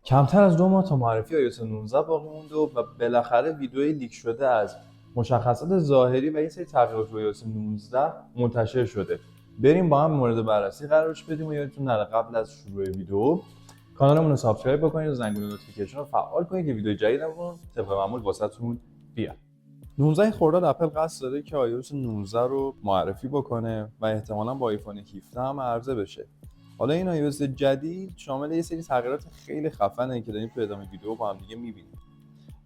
کمتر از 2 ماه تا معرفی iOS 19 باقی مونده و بالاخره ویدیوی لیک شده از مشخصات ظاهری و یه سری تغییرات روی iOS 19 منتشر شده. بریم با هم مورد بررسی قرارش بدیم و یادتون نره قبل از شروع ویدیو کانالمون رو سابسکرایب بکنید و زنگوله نوتیفیکیشن رو فعال کنید که ویدیو جدیدمون طبق معمول واسهتون بیاد. 19 خرداد اپل قصد داره که iOS 19 رو معرفی بکنه و احتمالاً با آیفون 17 هم عرضه بشه. حالا این iOS جدید شامل یه سری تغییرات خیلی خفنه که داریم تو ادامه ویدیو با هم دیگه می‌بینیم.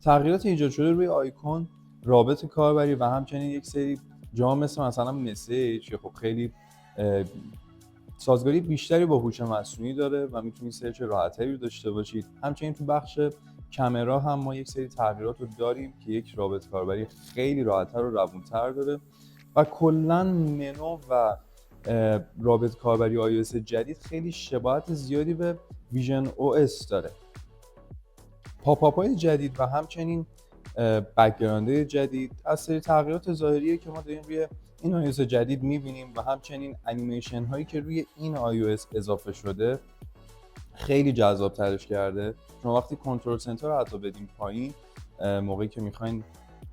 تغییرات ایجاد شده روی آیکون، رابط کاربری و همچنین یک سری جا مثلا مسیج که خب خیلی سازگاری بیشتری با هوش مصنوعی داره و میتونید سرچ راحت‌تری رو داشته باشید. همچنین تو بخش کامرا هم ما یک سری تغییرات رو داریم که یک رابط کاربری خیلی راحت‌تر و روون‌تر داره و کلاً منو و رابط کاربری iOS جدید خیلی شباهت زیادی به ویژن OS داره. پاپ‌آپ‌های جدید و همچنین بک‌گراندهای جدید از سری تغییرات ظاهریه که ما داریم روی این iOS جدید می‌بینیم و همچنین انیمیشن هایی که روی این iOS اضافه شده خیلی جذاب‌ترش کرده. شما وقتی کنترل سنتر رو حتی بدیم پایین، موقعی که می‌خواین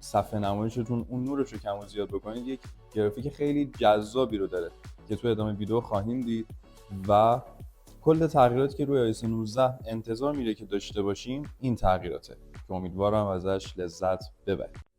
صفحه نمایشتون اون نورش رو کم و زیاد بکنید، یک گرافیک خیلی جذابی رو داره که تو ادامه ویدیو خواهیم دید و کل تغییراتی که روی iOS 19 انتظار میره که داشته باشیم این تغییراته که امیدوارم ازش لذت ببرید.